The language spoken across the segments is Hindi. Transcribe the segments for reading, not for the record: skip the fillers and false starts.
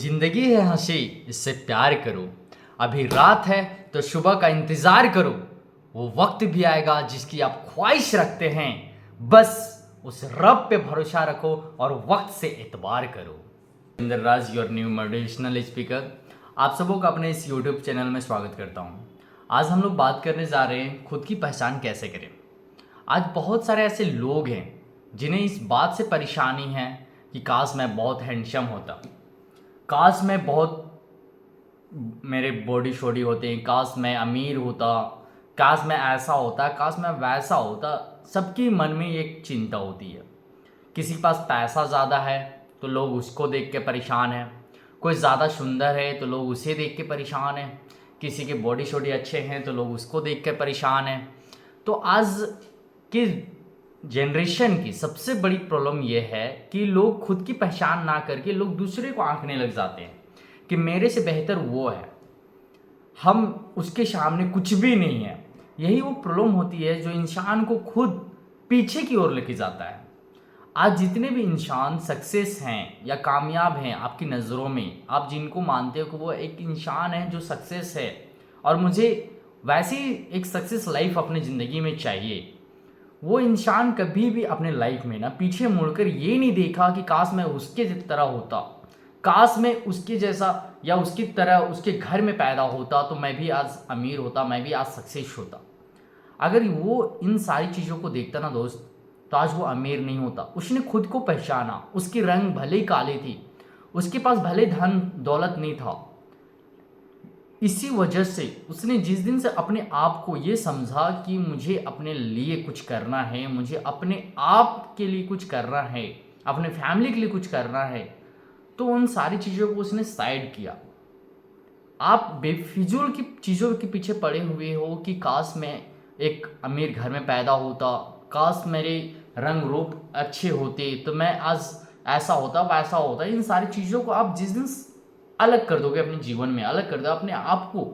जिंदगी है हंसी, इससे प्यार करो। अभी रात है तो सुबह का इंतजार करो। वो वक्त भी आएगा जिसकी आप ख्वाहिश रखते हैं। बस उस रब पे भरोसा रखो और वक्त से एतबार करो। Indraraj, your new motivational speaker, आप सबों का अपने इस यूट्यूब चैनल में स्वागत करता हूँ। आज हम लोग बात करने जा रहे हैं खुद की पहचान कैसे करें। आज बहुत सारे ऐसे लोग हैं जिन्हें इस बात से परेशानी है कि काश मैं बहुत हैंडसम होता, काश मैं बहुत मेरे बॉडी शॉडी होते हैं, काश मैं अमीर होता, काश मैं ऐसा होता, काश मैं वैसा होता। सबके मन में एक चिंता होती है। किसी के पास पैसा ज़्यादा है तो लोग उसको देख के परेशान हैं, कोई ज़्यादा सुंदर है तो लोग उसे देख के परेशान हैं, किसी के बॉडी शॉडी अच्छे हैं तो लोग उसको देख के परेशान हैं। तो आज की जनरेशन की सबसे बड़ी प्रॉब्लम यह है कि लोग खुद की पहचान ना करके लोग दूसरे को आंकने लग जाते हैं कि मेरे से बेहतर वो है, हम उसके सामने कुछ भी नहीं है। यही वो प्रॉब्लम होती है जो इंसान को खुद पीछे की ओर लेके जाता है। आज जितने भी इंसान सक्सेस हैं या कामयाब हैं आपकी नज़रों में, आप जिनको मानते हो कि वो एक इंसान है जो सक्सेस है और मुझे वैसी एक सक्सेस लाइफ अपनी ज़िंदगी में चाहिए, वो इंसान कभी भी अपने लाइफ में ना पीछे मुड़कर ये नहीं देखा कि काश मैं उसके तरह होता, काश मैं उसके जैसा या उसकी तरह उसके घर में पैदा होता तो मैं भी आज अमीर होता, मैं भी आज सक्सेस होता। अगर वो इन सारी चीज़ों को देखता ना दोस्त, तो आज वो अमीर नहीं होता। उसने खुद को पहचाना, उसकी रंग भले ही काली थी, उसके पास भले धन दौलत नहीं था, इसी वजह से उसने जिस दिन से अपने आप को ये समझा कि मुझे अपने लिए कुछ करना है, मुझे अपने आप के लिए कुछ करना है, अपने फैमिली के लिए कुछ करना है, तो उन सारी चीज़ों को उसने साइड किया। आप बेफिजूल की चीज़ों के पीछे पड़े हुए हो कि काश मैं एक अमीर घर में पैदा होता, काश मेरे रंग रूप अच्छे होते तो मैं आज ऐसा होता वैसा होता। इन सारी चीज़ों को आप जिस दिन अलग कर दोगे, अपने जीवन में अलग कर दो अपने आप को,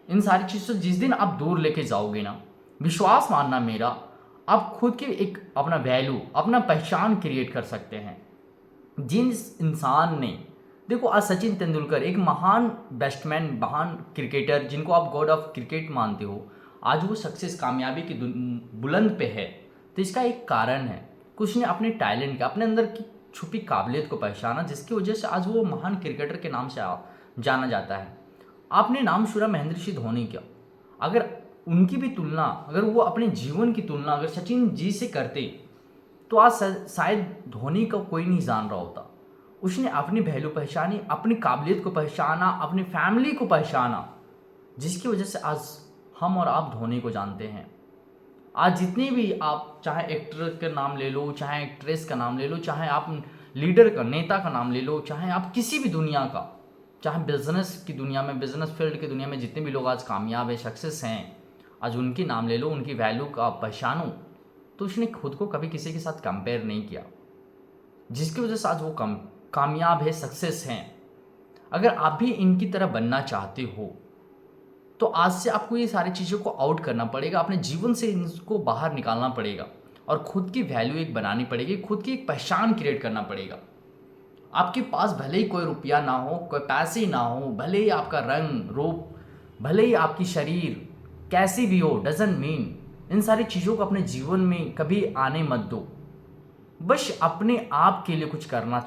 इन सारी चीज़ों से जिस दिन आप दूर लेके जाओगे ना, विश्वास मानना मेरा, आप खुद के एक अपना वैल्यू, अपना पहचान क्रिएट कर सकते हैं। जिस इंसान ने, देखो आज सचिन तेंदुलकर एक महान बैट्समैन, महान क्रिकेटर जिनको आप गॉड ऑफ क्रिकेट मानते हो, आज वो सक्सेस कामयाबी की बुलंद पे है। तो इसका एक कारण है कि उसने अपने टैलेंट का, अपने अंदर की छुपी काबिलियत को पहचाना, जिसकी वजह से आज वो महान क्रिकेटर के नाम से जाना जाता है। आपने नाम सुना महेंद्र सिंह धोनी का, अगर उनकी भी तुलना, अगर वो अपने जीवन की तुलना अगर सचिन जी से करते तो आज शायद धोनी का कोई नहीं जान रहा होता। उसने अपनी वैल्यू पहचानी, अपनी काबिलियत को पहचाना, अपनी फैमिली को पहचाना, जिसकी वजह से आज हम और आप धोनी को जानते हैं। आज जितने भी आप, चाहे एक्टर का नाम ले लो, चाहे एक्ट्रेस का नाम ले लो, चाहे आप लीडर का, नेता का नाम ले लो, चाहे आप किसी भी दुनिया का, चाहे बिजनेस की दुनिया में, बिजनेस फील्ड की दुनिया में जितने भी लोग आज कामयाब है, सक्सेस हैं, आज उनकी नाम ले लो, उनकी वैल्यू का पहचानो, तो उसने खुद को कभी किसी के साथ कंपेयर नहीं किया, जिसकी वजह से आज वो कामयाब है, सक्सेस हैं। अगर आप भी इनकी तरह बनना चाहते हो तो आज से आपको ये सारी चीज़ों को आउट करना पड़ेगा, अपने जीवन से इनको बाहर निकालना पड़ेगा और खुद की वैल्यू एक बनानी पड़ेगी, खुद की एक पहचान क्रिएट करना पड़ेगा। आपके पास भले ही कोई रुपया ना हो, कोई पैसे ना हो, भले ही आपका रंग रूप, भले ही आपकी शरीर कैसी भी हो, डजंट मीन, इन सारी चीज़ों को अपने जीवन में कभी आने मत दो। बस अपने आप के लिए कुछ करना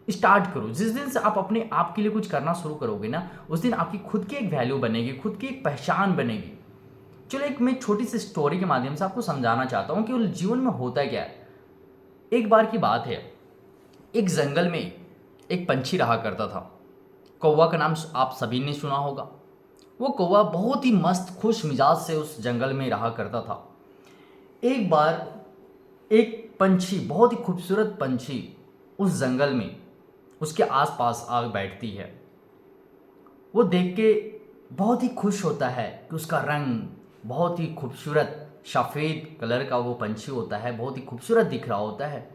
स्टार्ट करो। जिस दिन से आप अपने आप के लिए कुछ करना शुरू करोगे ना, उस दिन आपकी खुद की एक वैल्यू बनेगी, खुद की एक पहचान बनेगी। चलो एक मैं छोटी सी स्टोरी के माध्यम से आपको समझाना चाहता हूँ कि जीवन में होता क्या है। एक बार की बात है, एक जंगल में एक पंछी रहा करता था। कौवा का नाम आप सभी ने सुना होगा। वो कौवा बहुत ही मस्त खुश मिजाज से उस जंगल में रहा करता था। एक बार एक पंछी, बहुत ही खूबसूरत पंछी उस जंगल में उसके आसपास आग बैठती है। वो देख के बहुत ही खुश होता है कि उसका रंग बहुत ही खूबसूरत, सफ़ेद कलर का वो पंछी होता है, बहुत ही खूबसूरत दिख रहा होता है।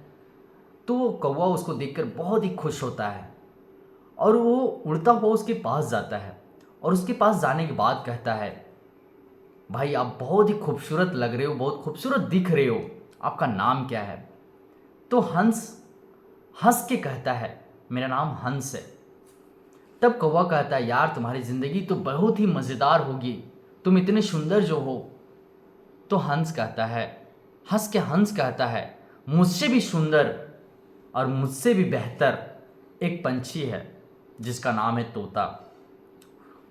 तो वो कौवा उसको देखकर बहुत ही खुश होता है और वो उड़ता हुआ उसके पास जाता है और उसके पास जाने के बाद कहता है, भाई आप बहुत ही खूबसूरत लग रहे हो, बहुत खूबसूरत दिख रहे हो, आपका नाम क्या है? तो हंस हंस के कहता है, मेरा नाम हंस है। तब कौवा कहता है, यार तुम्हारी ज़िंदगी तो बहुत ही मज़ेदार होगी, तुम इतने सुंदर जो हो। तो हंस कहता है, मुझसे भी सुंदर और मुझसे भी बेहतर एक पंछी है जिसका नाम है तोता।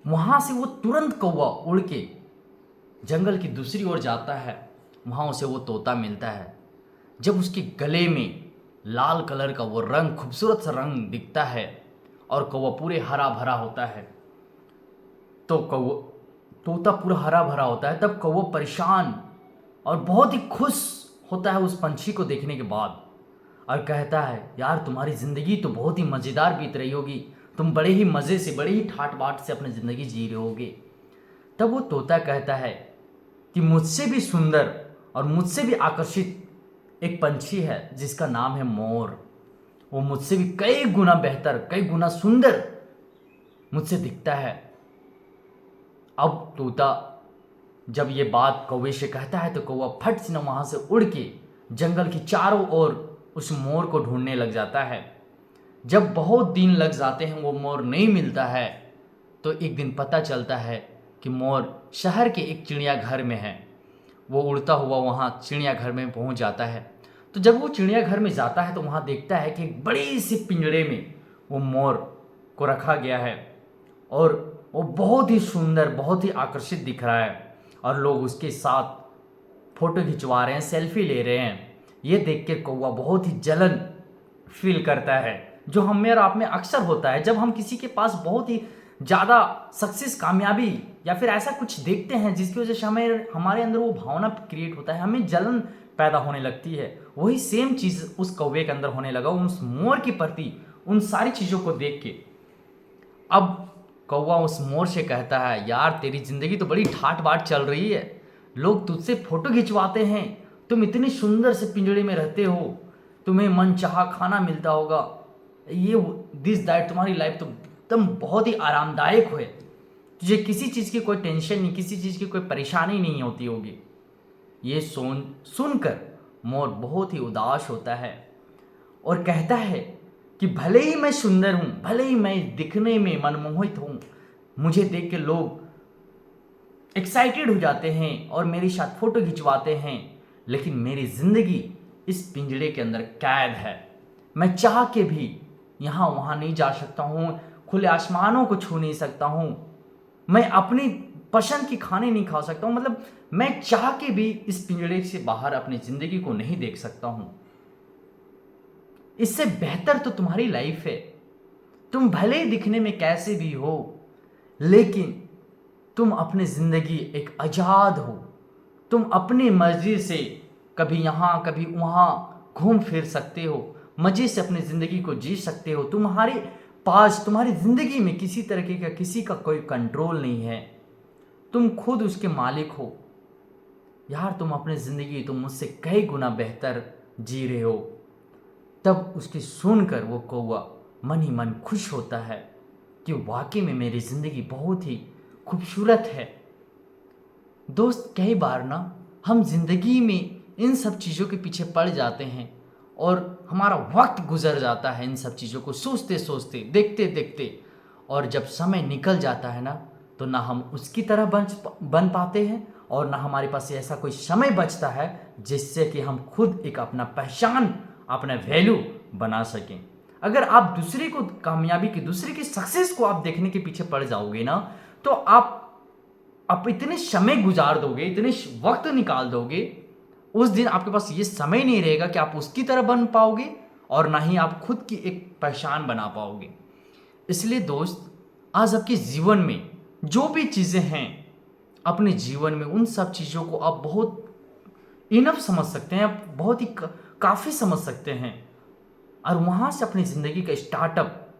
वहाँ से वो तुरंत कौवा उड़ के जंगल की दूसरी ओर जाता है। वहाँ उसे वो तोता मिलता है। जब उसके गले में लाल कलर का वो रंग, खूबसूरत सा रंग दिखता है और कौवा पूरे हरा भरा होता है, तो तोता पूरा हरा भरा होता है, तब कौवा परेशान और बहुत ही खुश होता है उस पंछी को देखने के बाद, और कहता है, यार तुम्हारी ज़िंदगी तो बहुत ही मज़ेदार बीत रही होगी, तुम बड़े ही मज़े से, बड़े ही ठाट बाट से अपनी ज़िंदगी जी रहे होगे। तब वो तोता कहता है कि मुझसे भी सुंदर और मुझसे भी आकर्षित एक पंछी है जिसका नाम है मोर। वो मुझसे भी कई गुना बेहतर, कई गुना सुंदर मुझसे दिखता है। अब तोता जब ये बात कौवे से कहता है तो कौवा फट से वहाँ से उड़ के जंगल की चारों ओर उस मोर को ढूंढने लग जाता है। जब बहुत दिन लग जाते हैं, वो मोर नहीं मिलता है, तो एक दिन पता चलता है कि मोर शहर के एक चिड़ियाघर में है। वो उड़ता हुआ वहाँ चिड़ियाघर में पहुँच जाता है। तो जब वो चिड़ियाघर में जाता है तो वहाँ देखता है कि एक बड़ी सी पिंजरे में वो मोर को रखा गया है और वो बहुत ही सुंदर, बहुत ही आकर्षित दिख रहा है, और लोग उसके साथ फोटो खिंचवा रहे हैं, सेल्फी ले रहे हैं। ये देख के कौवा बहुत ही जलन फील करता है, जो हमें और आप में अक्सर होता है। जब हम किसी के पास बहुत ही ज़्यादा सक्सेस, कामयाबी या फिर ऐसा कुछ देखते हैं जिसकी वजह से हमारे अंदर वो भावना क्रिएट होता है, हमें जलन पैदा होने लगती है। वही सेम चीज़ उस कौवे के अंदर होने लगा, उस मोर के प्रति, उन सारी चीज़ों को देख के। अब कौवा उस मोर से कहता है, यार तेरी ज़िंदगी तो बड़ी ठाट बाट चल रही है, लोग तुझसे फ़ोटो खिंचवाते हैं, तुम इतनी सुंदर से पिंजरे में रहते हो, तुम्हें मनचाहा खाना मिलता होगा, ये दिस दैट, तुम्हारी लाइफ तो एकदम बहुत ही आरामदायक है, तुझे किसी चीज़ की कोई टेंशन नहीं, किसी चीज़ की कोई परेशानी नहीं होती होगी। ये सुनकर मोर बहुत ही उदास होता है और कहता है कि भले ही मैं सुंदर हूँ, भले ही मैं दिखने में मनमोहित हूँ, मुझे देख के लोग एक्साइटेड हो जाते हैं और मेरे साथ फ़ोटो खिंचवाते हैं, लेकिन मेरी ज़िंदगी इस पिंजरे के अंदर कैद है। मैं चाह के भी यहाँ वहाँ नहीं जा सकता हूँ, खुले आसमानों को छू नहीं सकता हूँ, मैं अपनी पसंद की खाने नहीं खा सकता हूँ, मतलब मैं चाह के भी इस पिंजरे से बाहर अपनी ज़िंदगी को नहीं देख सकता हूँ। इससे बेहतर तो तुम्हारी लाइफ है, तुम भले ही दिखने में कैसे भी हो, लेकिन तुम अपनी ज़िंदगी एक आज़ाद हो, तुम अपनी मर्जी से कभी यहाँ कभी वहाँ घूम फिर सकते हो, मज़े से अपनी ज़िंदगी को जी सकते हो। तुम्हारे पास, तुम्हारी ज़िंदगी में किसी तरीके का, किसी का कोई कंट्रोल नहीं है, तुम खुद उसके मालिक हो। यार तुम अपनी ज़िंदगी तुम मुझसे कई गुना बेहतर जी रहे हो। तब उसकी सुनकर वो कौवा मन ही मन खुश होता है कि वाकई में मेरी ज़िंदगी बहुत ही खूबसूरत है। दोस्त, कई बार ना हम जिंदगी में इन सब चीज़ों के पीछे पड़ जाते हैं और हमारा वक्त गुजर जाता है इन सब चीज़ों को सोचते सोचते, देखते देखते, और जब समय निकल जाता है ना, तो ना हम उसकी तरह बन पाते हैं और ना हमारे पास ऐसा कोई समय बचता है जिससे कि हम खुद एक अपना पहचान, अपना वैल्यू बना सकें। अगर आप दूसरे को कामयाबी की, दूसरे की सक्सेस को आप देखने के पीछे पड़ जाओगे ना, तो आप इतने समय गुजार दोगे, इतने वक्त निकाल दोगे, उस दिन आपके पास ये समय नहीं रहेगा कि आप उसकी तरह बन पाओगे और ना ही आप खुद की एक पहचान बना पाओगे। इसलिए दोस्त, आज आपके जीवन में जो भी चीज़ें हैं, अपने जीवन में उन सब चीज़ों को आप बहुत इनफ समझ सकते हैं, आप बहुत ही काफ़ी समझ सकते हैं, और वहाँ से अपनी ज़िंदगी का स्टार्टअप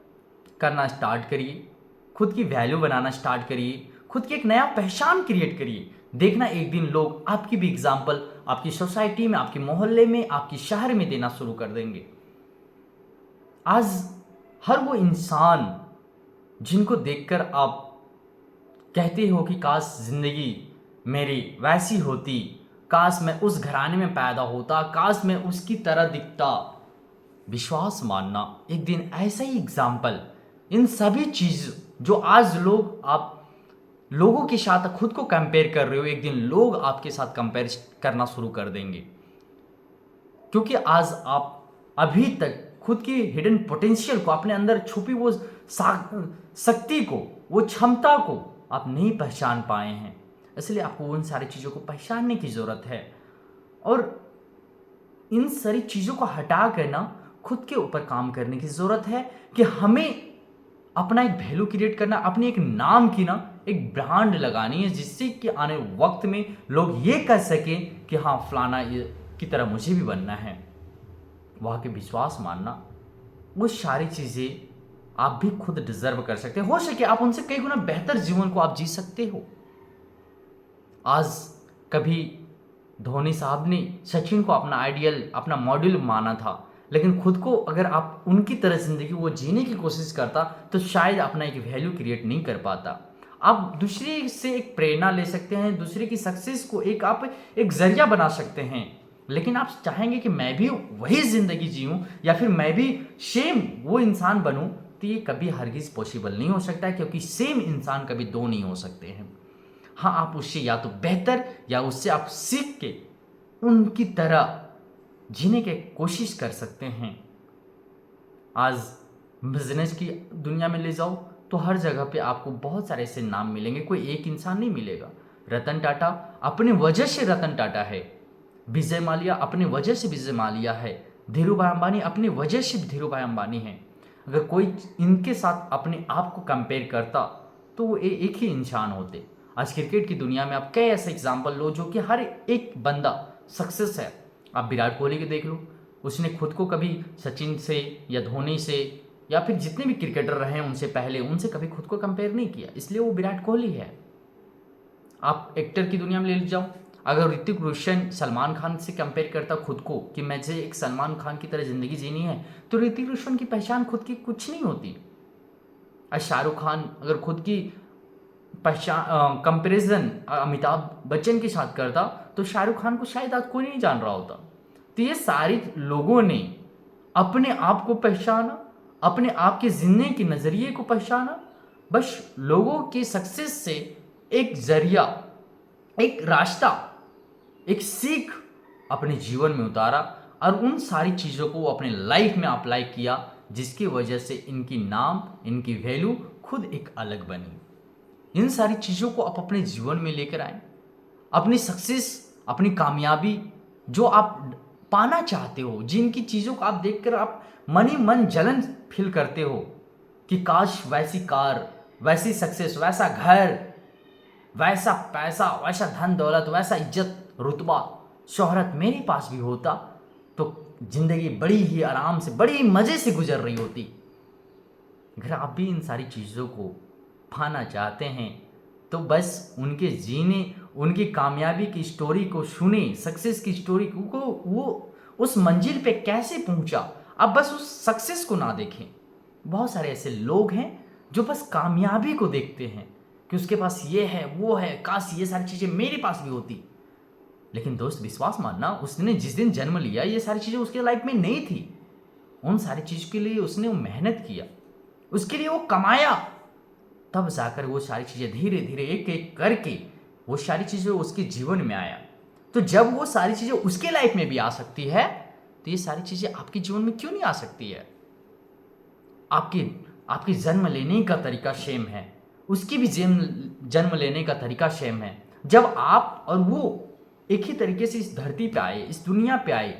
करना स्टार्ट करिए, खुद की वैल्यू बनाना स्टार्ट करिए, खुद की एक नया पहचान क्रिएट करिए। देखना एक दिन लोग आपकी भी एग्जाम्पल आपकी सोसाइटी में, आपके मोहल्ले में, आपके शहर में देना शुरू कर देंगे। आज हर वो इंसान जिनको देखकर आप कहते हो कि काश जिंदगी मेरी वैसी होती, काश मैं उस घराने में पैदा होता, काश मैं उसकी तरह दिखता, विश्वास मानना एक दिन ऐसा ही एग्जाम्पल इन सभी चीज़ जो आज लोग आप लोगों के साथ खुद को कंपेयर कर रहे हो, एक दिन लोग आपके साथ कंपेयर करना शुरू कर देंगे, क्योंकि आज आप अभी तक खुद की हिडन पोटेंशियल को, अपने अंदर छुपी वो शक्ति को, वो क्षमता को आप नहीं पहचान पाए हैं। इसलिए आपको उन सारी चीज़ों को पहचानने की ज़रूरत है और इन सारी चीज़ों को हटा कर ना खुद के ऊपर काम करने की ज़रूरत है कि हमें अपना एक वैल्यू क्रिएट करना, अपने एक नाम की ना एक ब्रांड लगानी है, जिससे कि आने वक्त में लोग ये कह सकें कि हाँ फलाना की तरह मुझे भी बनना है। वहाँ के विश्वास मानना, वो सारी चीज़ें आप भी खुद डिजर्व कर सकते हो सके आप उनसे कई गुना बेहतर जीवन को आप जी सकते हो। आज कभी धोनी साहब ने सचिन को अपना आइडियल, अपना मॉडल माना था, लेकिन खुद को अगर आप उनकी तरह जिंदगी वो जीने की कोशिश करता तो शायद अपना एक वैल्यू क्रिएट नहीं कर पाता। आप दूसरे से एक प्रेरणा ले सकते हैं, दूसरे की सक्सेस को आप एक जरिया बना सकते हैं, लेकिन आप चाहेंगे कि मैं भी वही जिंदगी जीऊं या फिर मैं भी सेम वो इंसान बनूं, तो ये कभी हरगिज पॉसिबल नहीं हो सकता है, क्योंकि सेम इंसान कभी दो नहीं हो सकते हैं। हाँ, आप उससे या तो बेहतर या उससे आप सीख के उनकी तरह जीने की कोशिश कर सकते हैं। आज बिजनेस की दुनिया में ले जाओ तो हर जगह पे आपको बहुत सारे ऐसे नाम मिलेंगे, कोई एक इंसान नहीं मिलेगा। रतन टाटा अपने वजह से रतन टाटा है, विजय माल्या अपने वजह से विजय माल्या है, धीरू भाई अंबानी अपनी वजह से धीरू भाई अंबानी है। अगर कोई इनके साथ अपने आप को कंपेयर करता तो वो एक ही इंसान होते। आज क्रिकेट की दुनिया में आप कई ऐसे एग्जाम्पल लो जो कि हर एक बंदा सक्सेस है। आप विराट कोहली के देख लो, उसने खुद को कभी सचिन से या धोनी से या फिर जितने भी क्रिकेटर रहे हैं उनसे पहले, उनसे कभी खुद को कंपेयर नहीं किया, इसलिए वो विराट कोहली है। आप एक्टर की दुनिया में ले जाओ, अगर ऋतिक रोशन सलमान खान से कंपेयर करता खुद को कि मुझे एक सलमान खान की तरह जिंदगी जीनी है, तो ऋतिक रोशन की पहचान खुद की कुछ नहीं होती। और शाहरुख खान अगर खुद की पहचान कंपेरिजन अमिताभ बच्चन के साथ करता तो शाहरुख खान को शायद आज कोई नहीं जान रहा होता। तो ये सारे लोगों ने अपने आप को पहचाना, अपने आप के जीने के नजरिए को पहचाना, बस लोगों की सक्सेस से एक जरिया, एक रास्ता, एक सीख अपने जीवन में उतारा और उन सारी चीज़ों को वो अपने लाइफ में अप्लाई किया, जिसकी वजह से इनकी नाम, इनकी वैल्यू खुद एक अलग बनी। इन सारी चीज़ों को आप अपने जीवन में लेकर आए, अपनी सक्सेस, अपनी कामयाबी जो आप पाना चाहते हो, जिनकी चीज़ों को आप देखकर आप मन ही मन जलन फील करते हो कि काश वैसी कार, वैसी सक्सेस, वैसा घर, वैसा पैसा, वैसा धन दौलत, वैसा इज्जत, रुतबा, शोहरत मेरे पास भी होता तो जिंदगी बड़ी ही आराम से, बड़ी मज़े से गुजर रही होती। अगर आप भी इन सारी चीज़ों को पाना चाहते हैं तो बस उनके जीने, उनकी कामयाबी की स्टोरी को सुने, सक्सेस की स्टोरी को, वो उस मंजिल पे कैसे पहुंचा, आप बस उस सक्सेस को ना देखें। बहुत सारे ऐसे लोग हैं जो बस कामयाबी को देखते हैं कि उसके पास ये है, वो है, काश ये सारी चीज़ें मेरे पास भी होती। लेकिन दोस्त विश्वास मानना, उसने जिस दिन जन्म लिया ये सारी चीज़ें उसके लाइफ में नहीं थी। उन सारी चीज़ के लिए उसने मेहनत किया, उसके लिए वो कमाया, तब जाकर वो सारी चीज़ें धीरे धीरे एक एक करके वो सारी चीज़ें उसके जीवन में आया। तो जब वो सारी चीज़ें उसके लाइफ में भी आ सकती है तो ये सारी चीज़ें आपके जीवन में क्यों नहीं आ सकती है। आपकी जन्म लेने का तरीका सेम है, उसकी भी जन्म लेने का तरीका सेम है। जब आप और वो एक ही तरीके से इस धरती पे आए, इस दुनिया पे आए,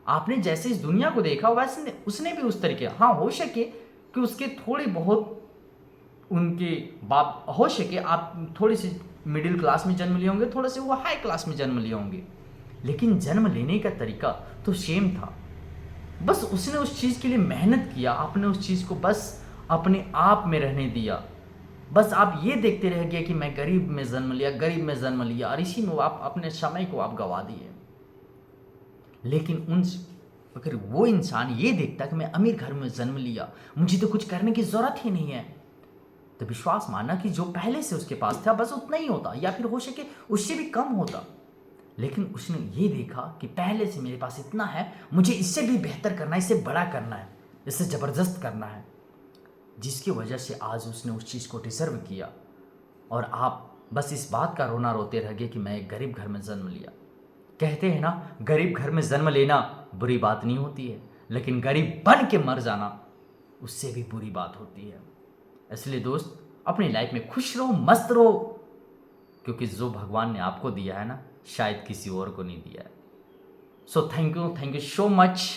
आपने जैसे इस दुनिया को देखा वैसे उसने भी उस तरीके, हाँ हो सके कि उसके थोड़े बहुत उनके बाप, हो सके आप थोड़ी सी मिडिल क्लास में जन्म लिए होंगे, थोड़े से वो हाई क्लास में जन्म लिए होंगे, लेकिन जन्म लेने का तरीका तो सेम था। बस उसने उस चीज़ के लिए मेहनत किया, आपने उस चीज़ को बस अपने आप में रहने दिया। बस आप ये देखते रह गए कि मैं गरीब में जन्म लिया, गरीब में जन्म लिया, और इसी में आप अपने समय को आप गवा दिए। लेकिन अगर वो इंसान ये देखता कि मैं अमीर घर में जन्म लिया, मुझे तो कुछ करने की ज़रूरत ही नहीं है, तो विश्वास माना कि जो पहले से उसके पास था बस उतना ही होता, या फिर हो सके उससे भी कम होता। लेकिन उसने ये देखा कि पहले से मेरे पास इतना है, मुझे इससे भी बेहतर करना है, इससे बड़ा करना है, इससे ज़बरदस्त करना है। जिसकी वजह से आज उसने उस चीज़ को डिज़र्व किया, और आप बस इस बात का रोना रोते रह गए कि मैं एक गरीब घर में जन्म लिया। कहते हैं ना, गरीब घर में जन्म लेना बुरी बात नहीं होती है, लेकिन गरीब बन के मर जाना उससे भी बुरी बात होती है। इसलिए दोस्त, अपनी लाइफ में खुश रहो, मस्त रहो, क्योंकि जो भगवान ने आपको दिया है ना, शायद किसी और को नहीं दिया है। So thank you so much.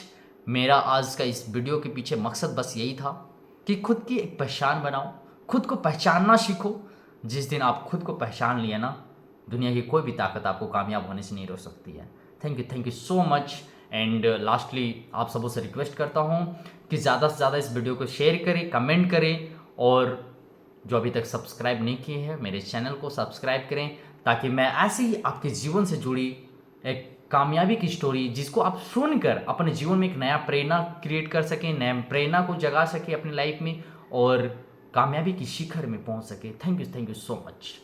मेरा आज का इस वीडियो के पीछे मकसद बस यही था कि खुद की एक पहचान बनाओ, खुद को पहचानना सीखो। जिस दिन आप खुद को पहचान लिया ना, दुनिया की कोई भी ताकत आपको कामयाब होने से नहीं रोक सकती है। Thank you so much. And lastly आप सबों से रिक्वेस्ट करता हूँ कि ज़्यादा से ज़्यादा इस वीडियो को शेयर करें, कमेंट करें, और जो अभी तक सब्सक्राइब नहीं किए हैं मेरे चैनल को सब्सक्राइब करें, ताकि मैं ऐसे ही आपके जीवन से जुड़ी एक कामयाबी की स्टोरी जिसको आप सुनकर अपने जीवन में एक नया प्रेरणा क्रिएट कर सकें, नया प्रेरणा को जगा सके अपनी लाइफ में, और कामयाबी की शिखर में पहुंच सके। Thank you so much.